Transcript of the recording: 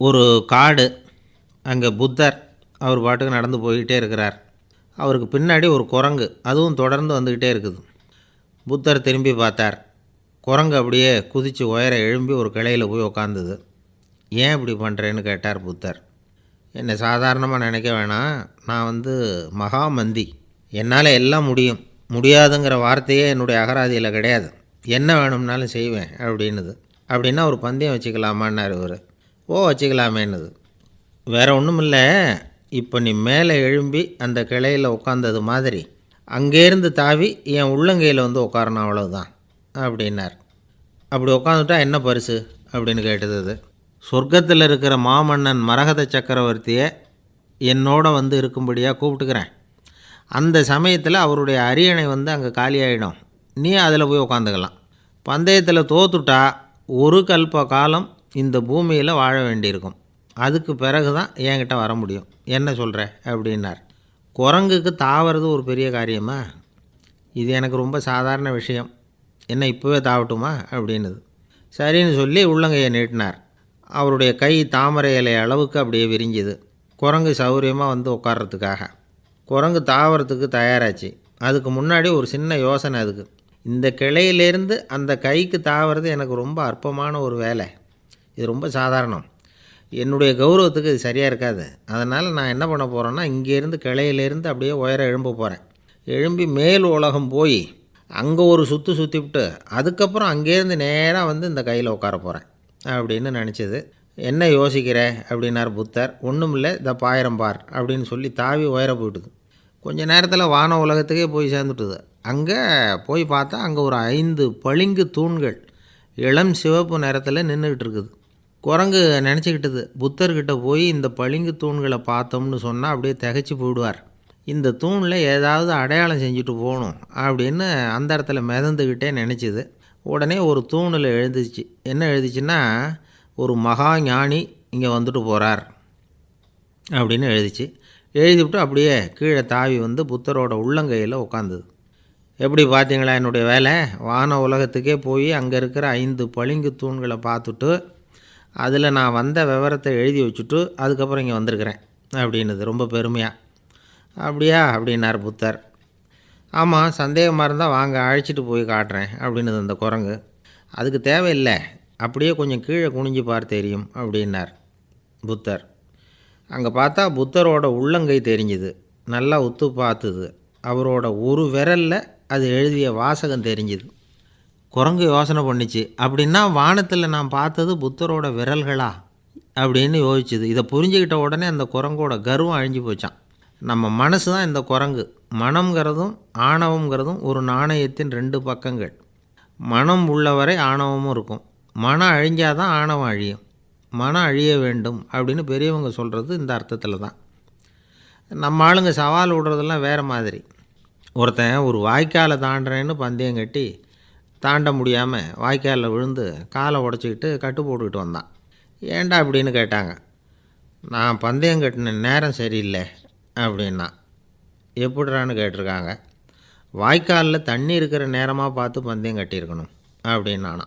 ஒரு காடு. அங்கே புத்தர் அவர் பாட்டுக்கு நடந்து போய்கிட்டே இருக்கிறார். அவருக்கு பின்னாடி ஒரு குரங்கு, அதுவும் தொடர்ந்து வந்துக்கிட்டே இருக்குது. புத்தர் திரும்பி பார்த்தார். குரங்கு அப்படியே குதித்து உயர எழும்பி ஒரு கிளையில் போய் உக்காந்துது. ஏன் இப்படி பண்ணுறேன்னு கேட்டார் புத்தர். என்னை சாதாரணமாக நினைக்க வேணாம், நான் மகாமந்தி, என்னால் எல்லாம் முடியும், முடியாதுங்கிற வார்த்தையே என்னுடைய அகராதியில் கிடையாது, என்ன வேணும்னாலும் செய்வேன் அப்படின்னுது. அப்படின்னா ஒரு பந்தயம் வச்சுக்கலாமான்னார் இவர். ஓ வச்சுக்கலாமேன்னுது. வேறு ஒன்றும் இல்லை, இப்போ நீ மேலே எழும்பி அந்த கிளையில் உட்காந்தது மாதிரி அங்கேருந்து தாவி என் உள்ளங்கையில் உட்காரணும், அவ்வளவுதான் அப்படின்னார். அப்படி உட்காந்துட்டா என்ன பரிசு அப்படின்னு கேட்டது அது. சொர்க்கத்தில் இருக்கிற மாமன்னன் மரகத சக்கரவர்த்தியை என்னோட இருக்கும்படியாக கூப்பிட்டுக்கிறேன். அந்த சமயத்தில் அவருடைய அரியணை அங்கே காலியாகிடும், நீ அதில் போய் உட்காந்துக்கலாம். பந்தயத்தில் தோத்துட்டா ஒரு கல்ப காலம் இந்த பூமியில் வாழ வேண்டியிருக்கும், அதுக்கு பிறகு தான் என்கிட்ட வர முடியும், என்ன சொல்கிற அப்படின்னார். குரங்குக்கு தாவறது ஒரு பெரிய காரியமா? இது எனக்கு ரொம்ப சாதாரண விஷயம், என்ன இப்போவே தாவட்டுமா அப்படின்னுது. சரின்னு சொல்லி உள்ளங்கையை நீட்டினார். அவருடைய கை தாமரை இலை அளவுக்கு அப்படியே விரிஞ்சுது. குரங்கு சௌகரியமாக உட்கார்றதுக்காக. குரங்கு தாவறதுக்கு தயாராச்சு. அதுக்கு முன்னாடி ஒரு சின்ன யோசனை அதுக்கு. இந்த கிளையிலேருந்து அந்த கைக்கு தாவறது எனக்கு ரொம்ப அற்பமான ஒரு வேலை, இது ரொம்ப சாதாரணம், என்னுடைய கௌரவத்துக்கு இது சரியாக இருக்காது. அதனால் நான் என்ன பண்ண போகிறேன்னா, இங்கேருந்து கிளையிலேருந்து அப்படியே உயர எழும்ப போகிறேன். எழும்பி மேல் உலகம் போய் அங்கே ஒரு சுற்றிவிட்டு அதுக்கப்புறம் அங்கேருந்து நேராக இந்த கையில் உட்கார போகிறேன் அப்படின்னு நினச்சிது. என்ன யோசிக்கிற அப்படின்னார் புத்தர். ஒன்றும் இல்லை, இந்த பாயிரம் பார் அப்படின்னு சொல்லி தாவி உயர போயிட்டுது. கொஞ்சம் நேரத்தில் வான உலகத்துக்கே போய் சேர்ந்துட்டுது. அங்கே போய் பார்த்தா அங்கே ஒரு 5 பளிங்கு தூண்கள் இளம் சிவப்பு நிறத்தில் நின்றுக்கிட்டு இருக்குது. குரங்கு நினச்சிக்கிட்டது, புத்தர்கிட்ட போய் இந்த பளிங்கு தூண்களை பார்த்தோம்னு சொன்னால் அப்படியே திகைச்சி போயிடுவார், இந்த தூணில் ஏதாவது அடையாளம் செஞ்சுட்டு போகணும் அப்படின்னு அந்த இடத்துல மிதந்துக்கிட்டே நினச்சிது. உடனே ஒரு தூணில் எழுந்துச்சு. என்ன எழுதிச்சுன்னா, ஒரு மகா ஞானி இங்கே வந்துட்டு போகிறார் அப்படின்னு எழுதிச்சு. எழுதிவிட்டு அப்படியே கீழே தாவி புத்தரோட உள்ளங்கையில் உட்காந்துது. எப்படி பார்த்தீங்களா என்னுடைய வேலை? வான உலகத்துக்கே போய் அங்கே இருக்கிற 5 பளிங்கு தூண்களை பார்த்துட்டு அதில் நான் வந்த விவரத்தை எழுதி வச்சுட்டு அதுக்கப்புறம் இங்கே வந்திருக்கிறேன் அப்படின்னுது ரொம்ப பெருமையாக. அப்படியா அப்படின்னார் புத்தர். ஆமாம், சந்தேகமாக இருந்தால் வாங்க, அழைச்சிட்டு போய் காட்டுறேன் அப்படின்னுது அந்த குரங்கு. அதுக்கு தேவையில்லை, அப்படியே கொஞ்சம் கீழே குனிஞ்சு பார்த்து தெரியும் அப்படின்னார் புத்தர். அங்கே பார்த்தா புத்தரோட உள்ளங்கை தெரிஞ்சுது. நல்லா உத்து பார்த்துது. அவரோட ஒரு விரலில் அது எழுதிய வாசகம் தெரிஞ்சுது. குரங்கு யோசனை பண்ணிச்சு, அப்படின்னா வானத்தில் நான் பார்த்தது புத்தரோட விரல்களா அப்படின்னு யோசிச்சுது. இதை புரிஞ்சுக்கிட்ட உடனே அந்த குரங்கோட கர்வம் அழிஞ்சு போச்சான். நம்ம மனசு தான் இந்த குரங்கு. மனம்ங்கிறதும் ஆணவங்கிறதும் ஒரு நாணயத்தின் 2 பக்கங்கள். மனம் உள்ளவரை ஆணவமும் இருக்கும். மனம் அழிஞ்சாதான் ஆணவம் அழியும். மனம் அழிய வேண்டும் அப்படின்னு பெரியவங்க சொல்கிறது இந்த அர்த்தத்தில் தான். நம்ம ஆளுங்க சவால் விடுறதெல்லாம் வேறு மாதிரி. ஒருத்தன் ஒரு வாய்க்காலை தாண்டுறேன்னு பந்தயம் கட்டி தாண்ட முடியாமல் வாய்க்காலில் விழுந்து காலை உடச்சிக்கிட்டு கட்டு போட்டுக்கிட்டு வந்தான். ஏன்டா அப்படின்னு கேட்டாங்க. நான் பந்தயம் கட்டின நேரம் சரியில்லை அப்படின்னா. எப்படிறான்னு கேட்டிருக்காங்க. வாய்க்காலில் தண்ணி இருக்கிற நேரமாக பார்த்து பந்தயம் கட்டியிருக்கணும் அப்படின்னானா.